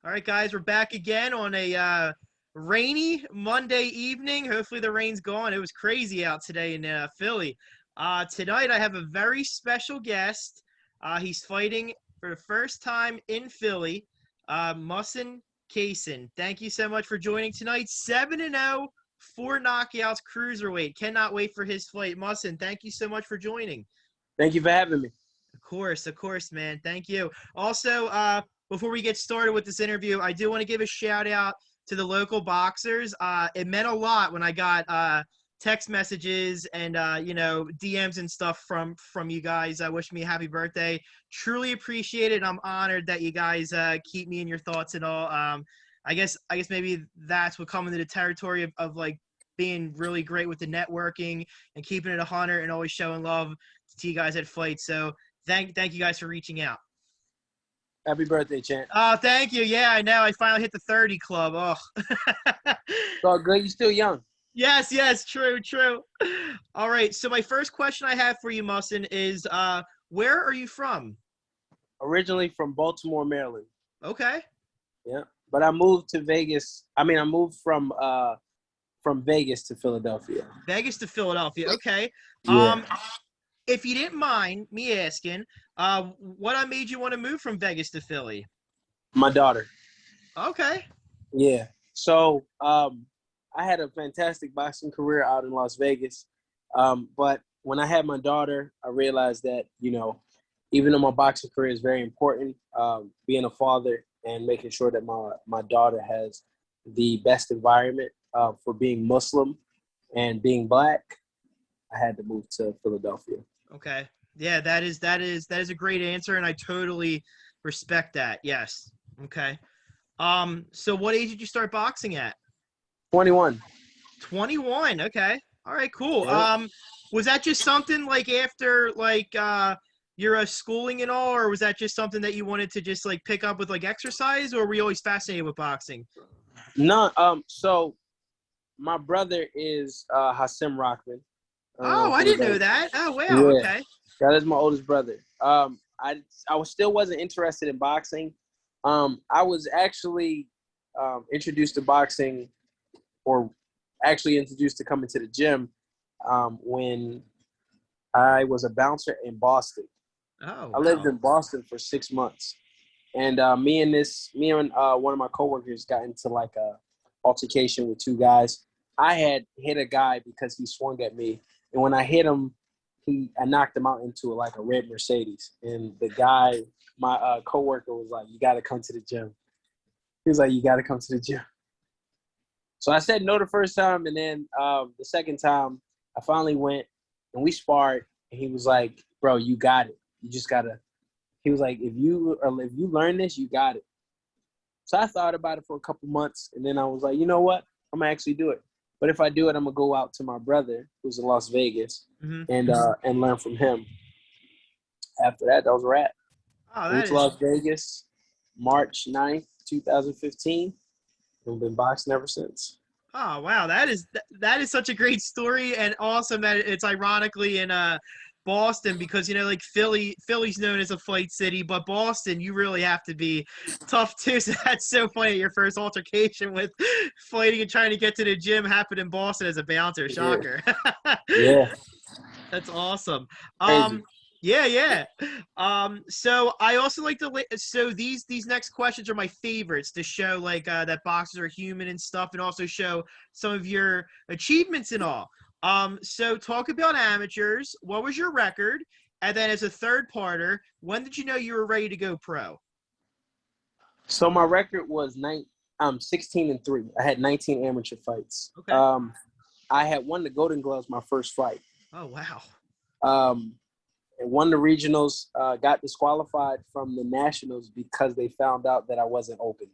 All right, guys, we're back again on a rainy Monday evening. Hopefully the rain's gone. It was crazy out today in Philly. Tonight I have a very special guest. He's fighting for the first time in Philly, Mushin Cason. Thank you so much for joining tonight. 7-0, 4 knockouts, cruiserweight. Cannot wait for his fight. Mushin, thank you so much for joining. Thank you for having me. Of course, man. Thank you. Also, before we get started with this interview, I do want to give a shout out to the local boxers. It meant a lot when I got text messages and DMs and stuff from you guys. Wishing me a happy birthday. Truly appreciate it. I'm honored that you guys keep me in your thoughts and all. I guess maybe that's what comes into the territory of like being really great with the networking and keeping it 100 and always showing love to you guys at fights. So thank you guys for reaching out. Happy birthday, champ. Oh, thank you. Yeah, I know. I finally hit the 30 club. Oh. It's all good. You're still young. Yes, true. All right. So my first question I have for you, Mushin, is where are you from? Originally from Baltimore, Maryland. Okay. Yeah, but I moved to Vegas. I moved from Vegas to Philadelphia. Vegas to Philadelphia. Okay. Yeah. If you didn't mind me asking, what made you want to move from Vegas to Philly? My daughter. Okay. Yeah. So I had a fantastic boxing career out in Las Vegas. But when I had my daughter, I realized that, even though my boxing career is very important, being a father and making sure that my daughter has the best environment for being Muslim and being Black, I had to move to Philadelphia. Okay. Yeah, that is a great answer, and I totally respect that. Yes. Okay. So what age did you start boxing at? 21. 21. Okay. All right, cool. Yeah. Was that just something like after your schooling and all, or was that just something that you wanted to just like pick up with like exercise, or were you always fascinated with boxing? No, so my brother is Hasim Rockman. I didn't know that. Oh, wow. Yeah, Okay. that is my oldest brother. I still wasn't interested in boxing. I was actually introduced to boxing, or actually introduced to coming to the gym when I was a bouncer in Boston. Oh, I lived wow. in Boston for 6 months, and me and one of my coworkers got into like a altercation with two guys. I had hit a guy because he swung at me, and when I hit him, I knocked him out into like a red Mercedes. And the guy, my coworker, was like, "You got to come to the gym." He was like, "You got to come to the gym." So I said no the first time, and then the second time, I finally went, and we sparred. And he was like, "Bro, you got it. You just gotta." He was like, "If you learn this, you got it." So I thought about it for a couple months, and then I was like, "You know what? I'm gonna actually do it. But if I do it, I'm gonna go out to my brother, who's in Las Vegas, Mm-hmm. and learn from him." After that, that was a wrap. Oh, Moved that to is. Las Vegas, March 9th, 2015, and been boxing ever since. Oh, wow. That is such a great story, and awesome that it's ironically in Boston, because like Philly's known as a fight city, but Boston, you really have to be tough too. So that's so funny. Your first altercation with fighting and trying to get to the gym happened in Boston as a bouncer. Yeah. Shocker. Yeah. That's awesome. Crazy. Yeah. So I also like to. So these next questions are my favorites to show like that boxers are human and stuff, and also show some of your achievements and all. So talk about amateurs. What was your record? And then as a third parter, when did you know you were ready to go pro? So my record was 16-3. I had 19 amateur fights. Okay. I had won the Golden Gloves my first fight. Oh, wow. And won the regionals, got disqualified from the nationals because they found out that I wasn't open.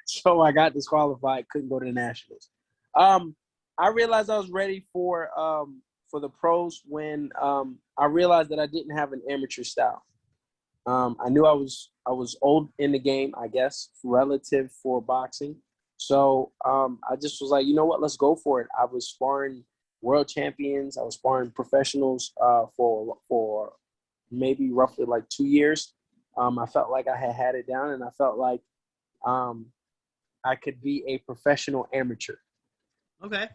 So I got disqualified, couldn't go to the nationals. I realized I was ready for the pros when I realized that I didn't have an amateur style. I knew I was old in the game, I guess, relative for boxing. So I just was like, you know what, let's go for it. I was sparring world champions. I was sparring professionals for maybe roughly like 2 years. I felt like I had it down, and I felt like I could be a professional amateur Okay.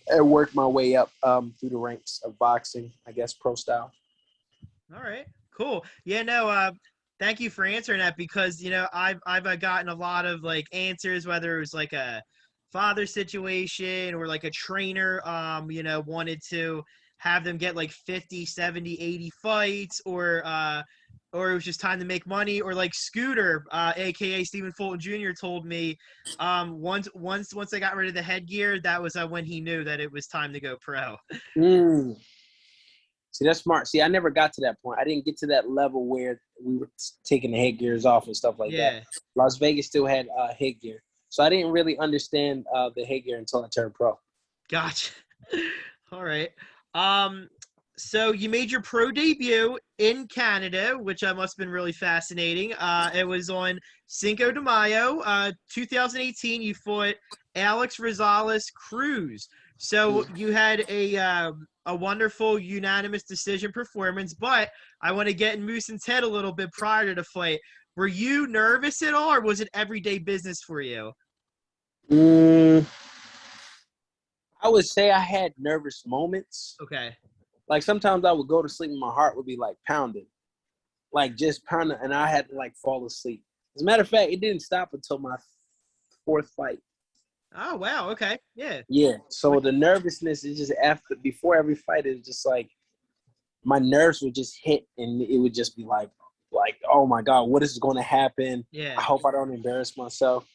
and work my way up through the ranks of boxing, I guess, pro style. All right. Cool. Yeah, no, thank you for answering that because, I've gotten a lot of like answers, whether it was like a father situation or like a trainer, wanted to have them get like 50, 70, 80 fights or it was just time to make money or like Scooter, aka Stephen Fulton Jr. told me once I got rid of the headgear, that was when he knew that it was time to go pro. Mm. See, that's smart. See, I never got to that point. I didn't get to that level where we were taking the headgears off and stuff like that. Yeah. Las Vegas still had headgear. So I didn't really understand the headgear until I turned pro. Gotcha. All right. Um, so you made your pro debut in Canada, which must have been really fascinating. It was on Cinco de Mayo, 2018. You fought Alex Rosales Cruz. So you had a wonderful unanimous decision performance. But I want to get in Mushin's head a little bit prior to the fight. Were you nervous at all, or was it everyday business for you? Mm, I would say I had nervous moments. Okay. Like sometimes I would go to sleep and my heart would be like pounding, like just pounding, and I had to like fall asleep. As a matter of fact, it didn't stop until my fourth fight. Oh wow. Okay. Yeah. Yeah. So the nervousness is just before every fight, it's just like my nerves would just hit, and it would just be like, oh my god, what is going to happen? I Yeah. hope I don't embarrass myself.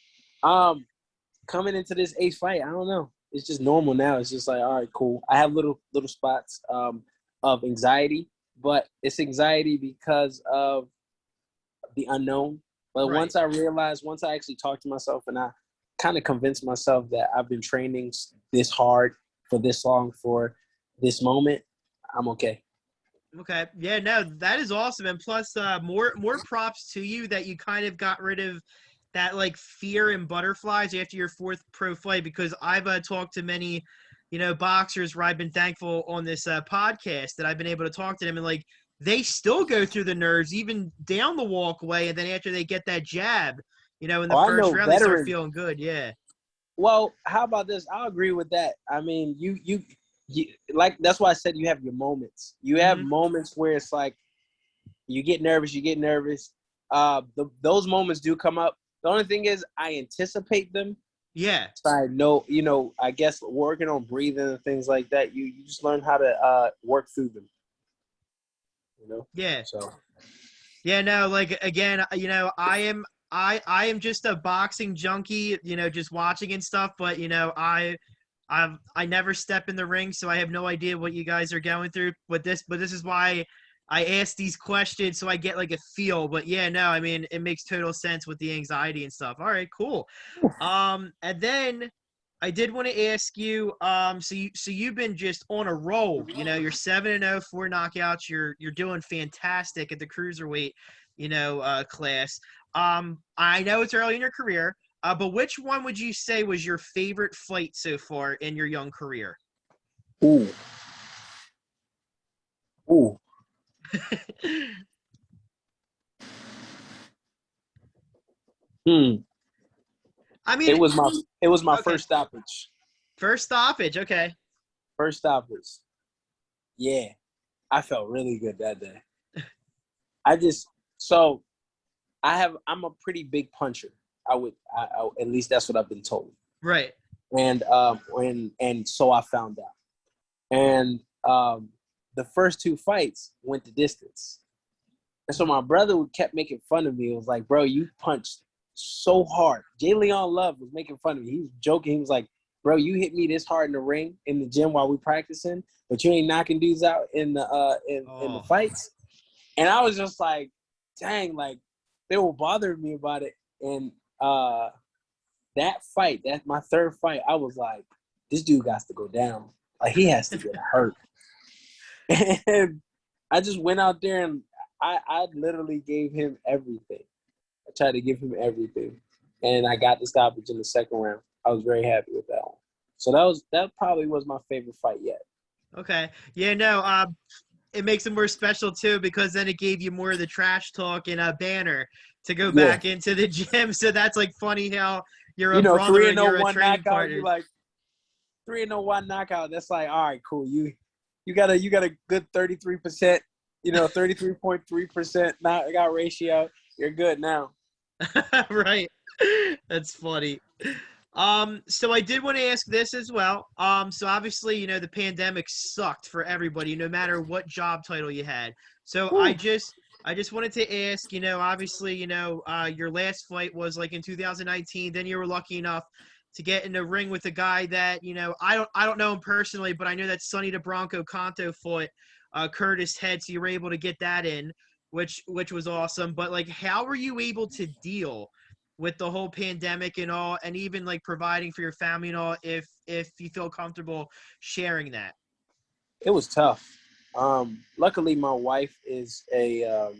Coming into this eighth fight, I don't know. It's just normal now. It's just like, all right, cool. I have little spots of anxiety, but it's anxiety because of the unknown. But Right. once I actually talked to myself and I kind of convinced myself that I've been training this hard for this long for this moment, I'm okay. Okay. Yeah, no, that is awesome. And plus more props to you that you kind of got rid of that like fear and butterflies after your fourth pro fight because I've talked to many, boxers where I've been thankful on this podcast that I've been able to talk to them and like they still go through the nerves even down the walkway and then after they get that jab, in the Oh, I first know round they start veterans. feeling good. Yeah. Well, how about this? I'll agree with that. I mean, you like that's why I said you have your moments. You have Mhm. moments where it's like you get nervous, you get nervous. Those moments do come up. The only thing is I anticipate them. Yeah. So I know, I guess working on breathing and things like that, you just learn how to work through them. Yeah. So Yeah, no, like again, I am just a boxing junkie, just watching and stuff, but I never step in the ring, so I have no idea what you guys are going through. But this is why I ask these questions so I get like a feel. But yeah, no, I mean it makes total sense with the anxiety and stuff. All right, cool. And then I did want to ask you, so you've been just on a roll. You're 7-0, 4 knockouts. You're doing fantastic at the cruiserweight, class. I know it's early in your career, but which one would you say was your favorite fight so far in your young career? ooh, ooh. Hmm. I It mean, was my okay, first stoppage. first stoppage. Okay, First stoppage. Yeah. I felt really good that day. I just so I'm a pretty big puncher. At least that's what I've been told. right. And so I found out. And the first two fights went the distance. And so Mhm. my brother kept making fun of me. It was like, bro, you punched so hard. Jay Leon Love was making fun of me. He was joking. He was like, bro, you hit me this hard in the ring in the gym while we practicing, but you ain't knocking dudes out in the Oh, fights. And I was just like, dang, like they were bothering me about it. And that fight, that's my third fight, I was like, this dude got to go down. Like he has to get hurt. And I just went out there and I literally gave him everything. I tried to give him everything. And I got the stoppage in the second round. I was very happy with that one. So that probably was my favorite fight yet. okay. Yeah, no. it makes it more special too, because then it gave you more of the trash talk and a banner to go Yeah. back into the gym. So that's like funny how you're a You know, brother three and and oh you're a one training knockout. You partner. like 3-1 knockout. That's like, all right, cool. You got a good 33%. 33.3% knockout ratio. You're good now. Right. That's funny. So I did want to ask this as well. So obviously, the pandemic sucked for everybody, no matter what job title you had. So Whew. I just wanted to ask, obviously, your last fight was like in 2019. Then you were lucky enough to get in the ring with a guy that, I don't know him personally, but I know that Sonny DeBronco Canto fought Curtis Head, so you were able to get that in, which was awesome. But like, how were you able to deal with the whole pandemic and all, and even like providing for your family and all, if you feel comfortable sharing that? It was tough. Luckily, my wife is a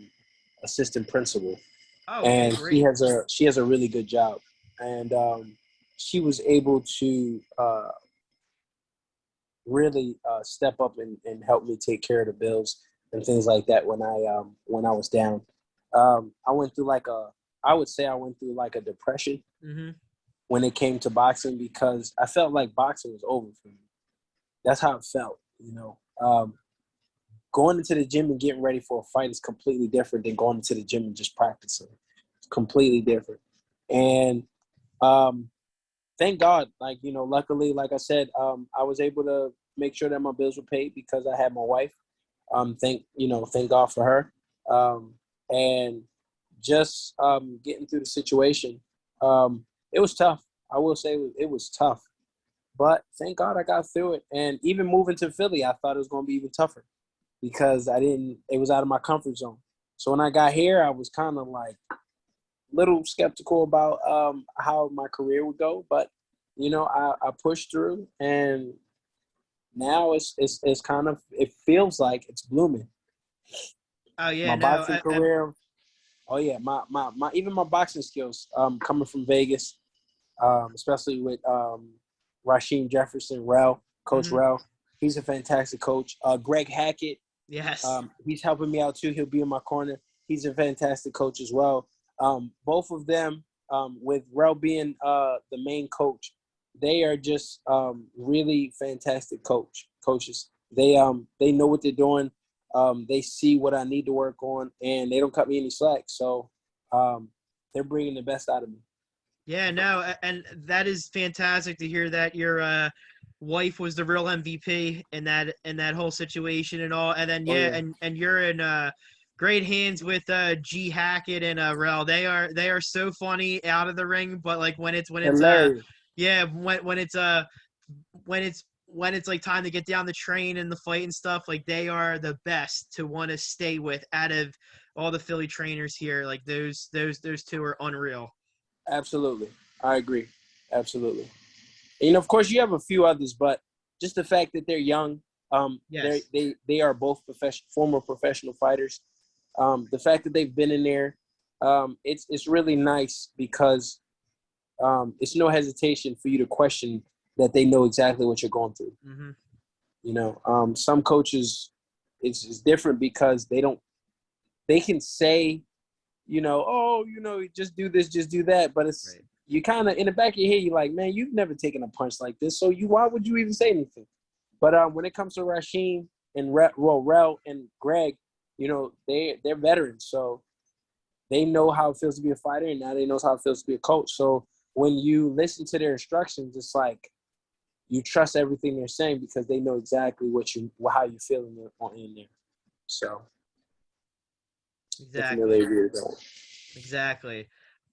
assistant principal, Oh, okay, and great. she has a really good job, and she was able to really step up and help me take care of the bills and things like that when I was down. I went through I would say I went through like a depression Mm-hmm. when it came to boxing, because I felt like boxing was over for me. That's how it felt. Going into the gym and getting ready for a fight is completely different than going into the gym and just practicing. It's completely different. And thank God, luckily, like I said, I was able to make sure that my bills were paid because I had my wife. Thank God for her. And just getting through the situation, it was tough. I will say it was tough, but thank God I got through it. And even moving to Philly, I thought it was going to be even tougher because it was out of my comfort zone. So when I got here, I was kind of like little skeptical about how my career would go, but I pushed through, and now it's kind of, it feels like it's blooming. Oh yeah, My no, boxing career, oh yeah, my even my boxing skills, coming from Vegas, especially with Rasheem Jefferson, Coach mhm. Rel. He's a fantastic coach. Greg Hackett, Yes. he's helping me out too. He'll be in my corner. He's a fantastic coach as well. Both of them, with Rel being the main coach, they are just really fantastic coaches. They know what they're doing. They see what I need to work on, and they don't cut me any slack. So they're bringing the best out of me. Yeah, no, and that is fantastic to hear that your wife was the real MVP in that whole situation and all. And then Oh yeah, yeah, and you're in great hands with G Hackett and Rel. They are so funny out of the ring, but like when it's hilarious. yeah, when it's like time to get down the train and the fight and stuff, like they are the best to want to stay with out of all the Philly trainers here. Like those two are unreal. Absolutely, I agree. Absolutely. And of course, you have a few others, but just the fact that they're young, Yes. they are both former professional fighters. The fact that they've been in there, it's really nice because it's no hesitation for you to question that they know exactly what you're going through. Hmm. Some coaches, it's different because they can say, oh, just do this, just do that, but it's Right. you kind of in the back of your head, you're like, man, you've never taken a punch like this, so why would you even say anything? But when it comes to Rasheem and Rel and Greg, they're veterans, so they know how it feels to be a fighter, and now they know how it feels to be a coach. So when you listen to their instructions, it's like you trust everything they're saying because they know exactly how you feel in there. So definitely Exactly. agree with that. Exactly.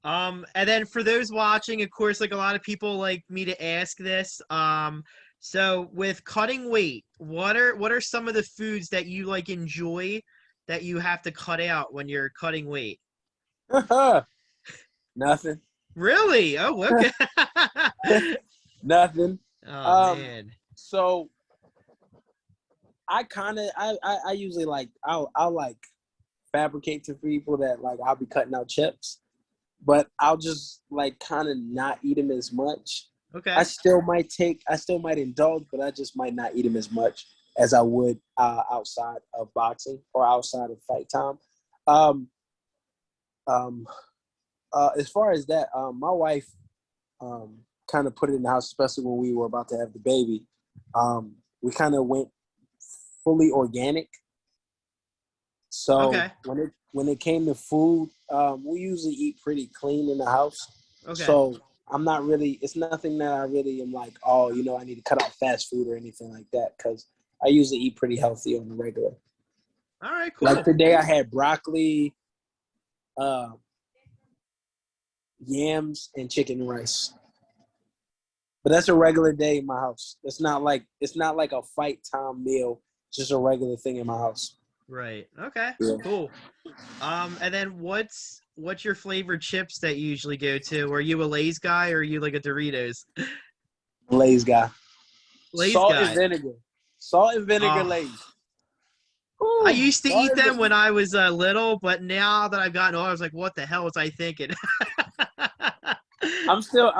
And then for those watching, of course, like a lot of people like me to ask this. So with cutting weight, what are some of the foods that you like enjoy that you have to cut out when you're cutting weight? Nothing. Really? Oh, okay. Nothing. Oh Um, man. so I usually I'll like fabricate to people that like I'll be cutting out chips, but I'll just like kind of not eat them as much. Okay. I still might indulge, but I just might not eat them as much as I would outside of boxing or outside of fight time. Um, um, as far as that, my wife kind of put it in the house, especially when we were about to have the baby. We kind of went fully organic. So Okay. when it came to food, we usually eat pretty clean in the house. Okay. So I'm not really. It's nothing that I really am like, oh, I need to cut out fast food or anything like that, because I usually eat pretty healthy on the regular. All right. Like Cool. today, I had broccoli, uh, yams, and chicken and rice. But that's a regular day in my house. It's not like a fight time meal. It's just a regular thing in my house. Right. Okay. Yeah. Cool. And then what's your flavored chips that you usually go to? Are you a Lay's guy or are you like a Doritos? Lay's guy. Lay's Salt and guy. vinegar. Salt and vinegar Oh, Lay's. I Ooh, used to salt eat and them when vinegar. I was little, but now that I've gotten older, I was like, what the hell was I thinking? I'm still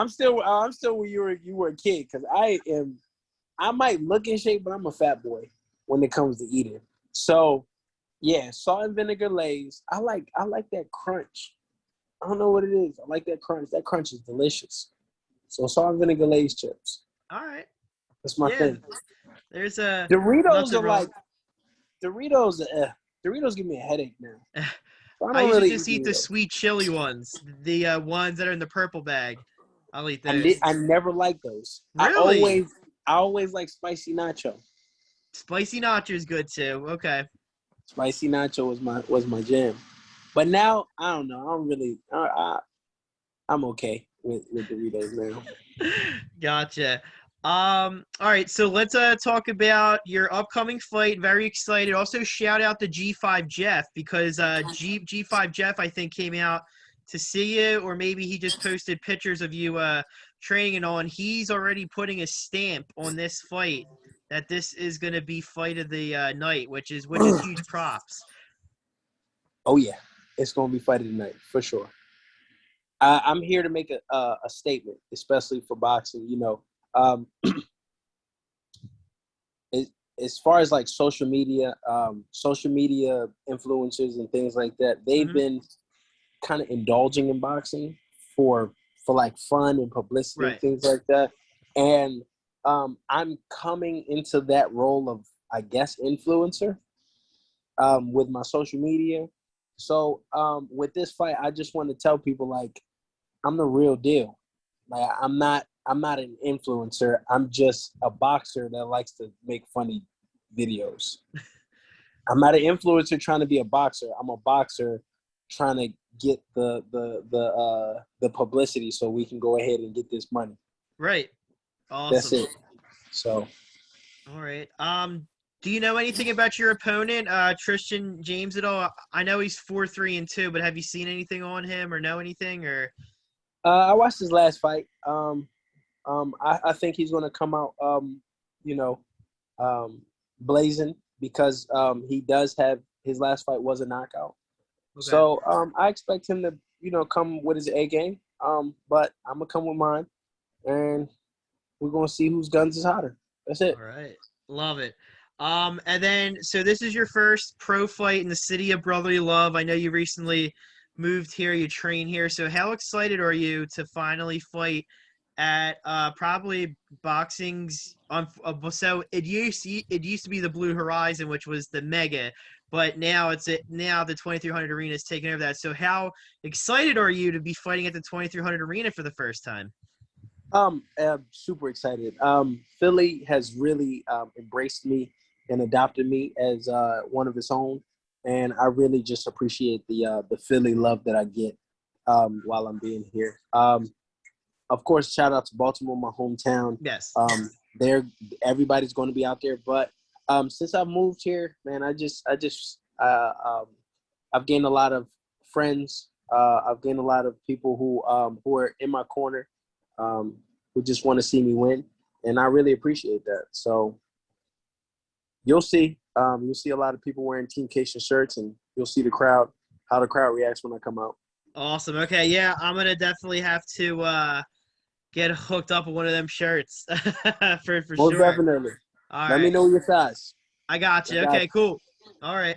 where you were a kid, because I might look in shape, but I'm a fat boy when it comes to eating. So yeah, salt and vinegar Lay's. I like that crunch. I don't know what it is. I like that crunch. That crunch is delicious. So salt and vinegar Lay's chips. All right. That's my Yeah, thing. there's Doritos nothing are wrong. like Doritos. Doritos give me a headache now. So I I don't usually really eat just eat the Doritos. sweet chili ones, the ones that are in the purple bag. I'll eat those. I never like those. Really? I always like spicy nacho. Spicy nacho is good too. Okay. Spicy nacho was my jam. But now I don't know. I don't really. I'm okay with Doritos now. Gotcha. All right, so let's talk about your upcoming fight. Very excited. Also, shout out to G5 Jeff because G5 Jeff I think came out to see you, or maybe he just posted pictures of you training and all. And he's already putting a stamp on this fight that this is going to be fight of the night, which is huge props. Oh yeah, it's gonna be fight of the night for sure. I'm here to make a statement, especially for boxing. Um, it, as far as like social media influencers and things like that, they've Hmm. been kind of indulging in boxing for like fun and publicity and Right. things like that. And I'm coming into that role of, I guess, influencer with my social media. So with this fight, I just want to tell people, like, I'm the real deal. Like, I'm not an influencer. I'm just a boxer that likes to make funny videos. I'm not an influencer trying to be a boxer. I'm a boxer trying to get the publicity so we can go ahead and get this money. Right. That's Awesome. it. So All right. Do you know anything about your opponent, Tristan James at all? I know he's 4-3-2, but have you seen anything on him or know anything or? I watched his last fight. I think he's going to come out, you know, blazing, because he does have, his last fight was a knockout. Okay. So I expect him to, come with his A game. But I'm gonna come with mine, and we're gonna see whose guns is hotter. That's it. All right. Love it. And then so this is your first pro fight in the city of brotherly love. I know you recently moved here, you train here. So how excited are you to finally fight at probably boxing's on so it used to be the Blue Horizon, which was the mega, but now now the 2300 arena is taking over that. So how excited are you to be fighting at the 2300 arena for the first time? I'm super excited. Philly has really embraced me and adopted me as one of its own, and I really just appreciate the Philly love that I get while I'm being here. Of course, shout out to Baltimore, my hometown. Yes. There, everybody's going to be out there. But since I've moved here, man, I've gained a lot of friends. I've gained a lot of people who are in my corner, who just want to see me win, and I really appreciate that. So you'll see a lot of people wearing Team Cason shirts, and you'll see how the crowd reacts when I come out. Awesome. Okay, yeah, I'm gonna definitely have to get hooked up with one of them shirts for Most sure. definitely. All Let me right. know your size. I got I you. got Okay, cool. All right.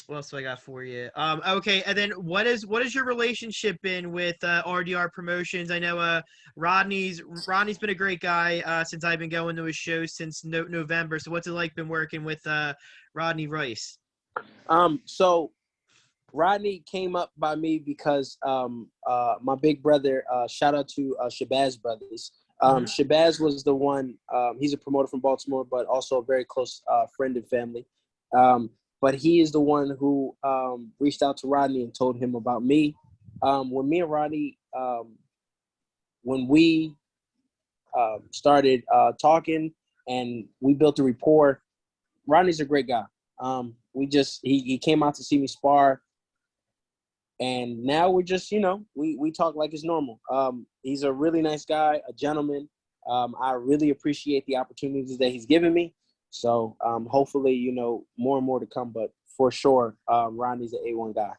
What else do I got for you? Okay, and then what has your relationship been with RDR Promotions? I know Rodney's been a great guy since I've been going to his shows since November. So what's it like been working with Rodney Rice? So Rodney came up by me because my big brother, shout out to Shabazz Brothers. Hmm. Shabazz was the one, he's a promoter from Baltimore, but also a very close friend and family. But he is the one who reached out to Rodney and told him about me. When me and Rodney, when we started talking and we built a rapport, Rodney's a great guy. He came out to see me spar, and now we're just, we talk like it's normal. He's a really nice guy, a gentleman. I really appreciate the opportunities that he's given me. So hopefully, more and more to come. But for sure, Ronnie's an A1 guy.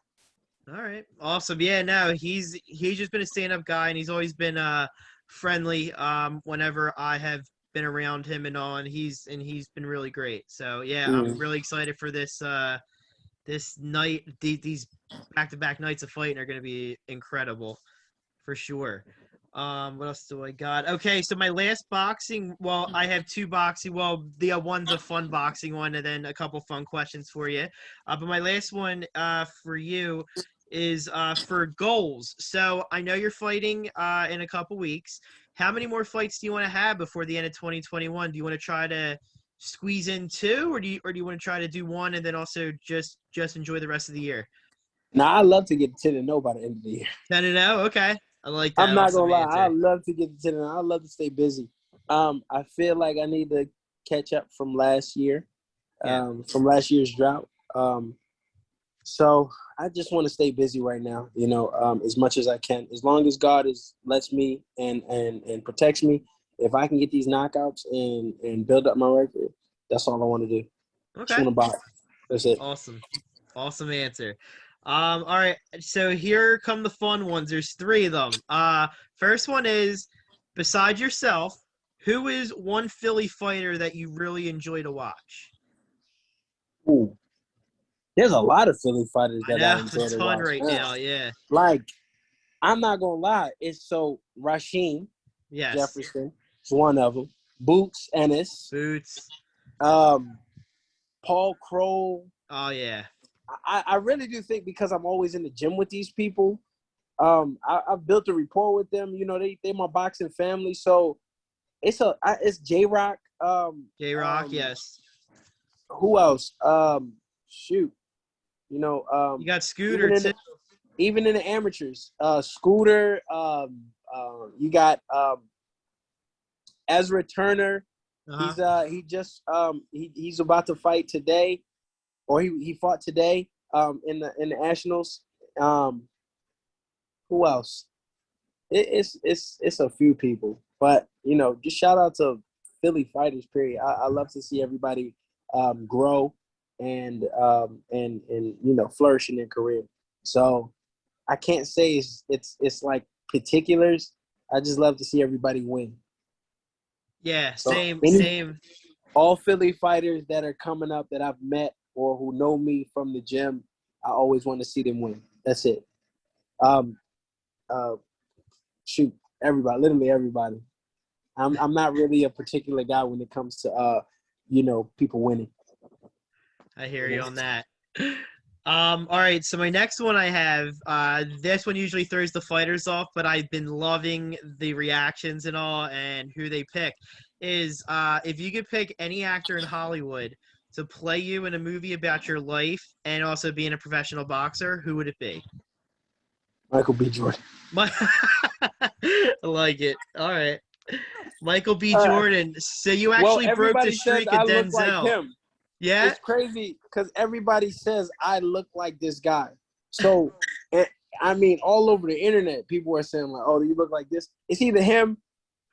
All right, awesome. Yeah, no, he's just been a stand-up guy, and he's always been friendly whenever I have been around him and all, and he's been really great. So yeah, I'm Mm. really excited for this night. These back-to-back nights of fighting are going to be incredible for sure. What else do I got? Okay, so my last boxing. Well, I have two boxing. Well, the one's a fun boxing one, and then a couple fun questions for you. But my last one, for you, is for goals. So I know you're fighting in a couple weeks. How many more fights do you want to have before the end of 2021? Do you want to try to squeeze in two, or do you want to try to do one and then also just enjoy the rest of the year? Now, I love to get to 10-0 by the end of the year. 10-0. Okay, I like I'm that. not Awesome gonna lie. I answer. love to get to 10-0. I love to stay busy. I feel like I need to catch up from last year, Yeah. from last year's drought. So I just want to stay busy right now, as much as I can. As long as God lets me and protects me, if I can get these knockouts and build up my record, that's all I want to do. Just Okay. want to box. That's it. Awesome. Awesome answer. All right. So here come the fun ones. There's three of them. First one is, besides yourself, who is one Philly fighter that you really enjoy to watch? Ooh, there's a lot of Philly fighters I that I know, a enjoy to ton watch. right now. Yeah. Like, I'm not gonna lie. It's so Rasheem Yes. Jefferson is one of them. Boots Ennis, Boots. um, Paul Crow. Oh yeah. I really do think because I'm always in the gym with these people, I've built a rapport with them. They're my boxing family. So it's J Rock. J Rock. Yes. Who else? Shoot. You got Scooter even in too. the, even in the amateurs, Scooter. You got Ezra Turner. Uh huh. He's about to fight today, or he fought today in the nationals. Who else? It's a few people, but just shout out to Philly fighters. Period. I love to see everybody grow and flourish in their career. So I can't say it's like particulars. I just love to see everybody win. Yeah. So Same. Same. all Philly fighters that are coming up that I've met or who know me from the gym, I always want to see them win. That's it. Um, uh, shoot, everybody, literally everybody. I'm not really a particular guy when it comes to people winning. I hear you on that. All right, so my next one I have, this one usually throws the fighters off, but I've been loving the reactions and all and who they pick, is if you could pick any actor in Hollywood to play you in a movie about your life and also being a professional boxer, who would it be? Michael B. Jordan. I like it. All right. Michael B. Uh, Jordan. So you well, actually broke the everybody says streak of I look like Denzel. him. Yeah? It's crazy because everybody says I look like this guy. So, I mean, all over the internet, people are saying like, "Oh, do you look like this?" It's either him.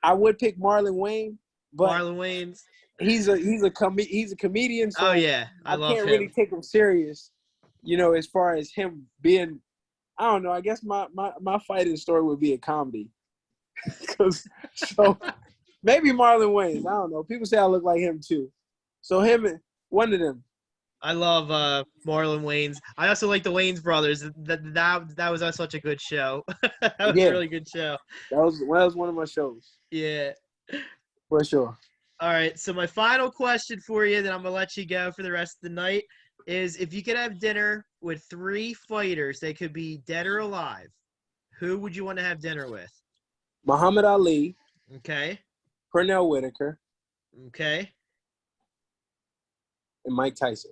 I would pick Marlon Wayne, but Marlon Wayans. he's a comedian, Oh, so yeah. I I love can't really him. take him serious. As far as him being, I don't know. I guess my fighting story would be a comedy, so maybe Marlon Wayans. I don't know. People say I look like him too. So him One of them. I love Marlon Wayans. I also like the Wayans brothers. That was such a good show. That was a Yeah, really good show. that was one of my shows Yeah. for sure. All right. So my final question for you, then I'm gonna let you go for the rest of the night, is if you could have dinner with 3 fighters, they could be dead or alive, who would you want to have dinner with? Muhammad Ali, Okay. Pernell Whitaker, Okay. and Mike Tyson.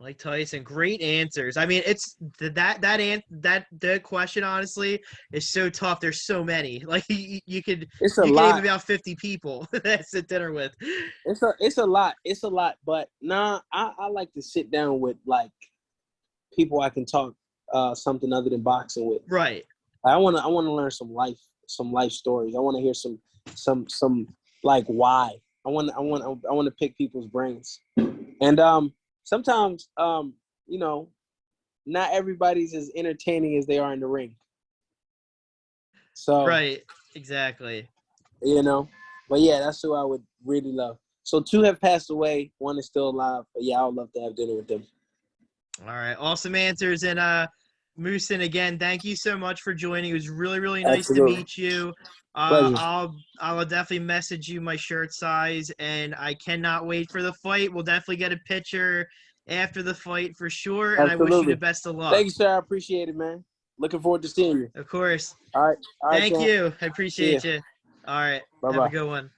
Mike Tyson, great answers. I mean, it's that question honestly is so tough. There's so many. Like you could It's a you could name lot. about 50 people that sit dinner with. It's a lot. It's a lot. But nah, I like to sit down with like people I can talk something other than boxing with. Right. I wanna learn some life stories. I wanna hear some like why. I wanna pick people's brains. And sometimes you know, not everybody's as entertaining as they are in the ring. So Right. Exactly. you know, but yeah, that's who I would really love. So 2 have passed away, 1 is still alive. But yeah, I would love to have dinner with them. All right. Awesome answers. And Mushin, again, thank you so much for joining. It was really, really nice to Absolutely. meet you. Pleasure. I'll definitely message you my shirt size, and I cannot wait for the fight. We'll definitely get a picture after the fight for sure. And I wish you the Absolutely. best of luck. Thank you, sir. I appreciate it, man. Looking forward to seeing you. Of course. All right. All right, Thank champ. you. I See ya. appreciate you. All right. Have a Bye-bye. good one.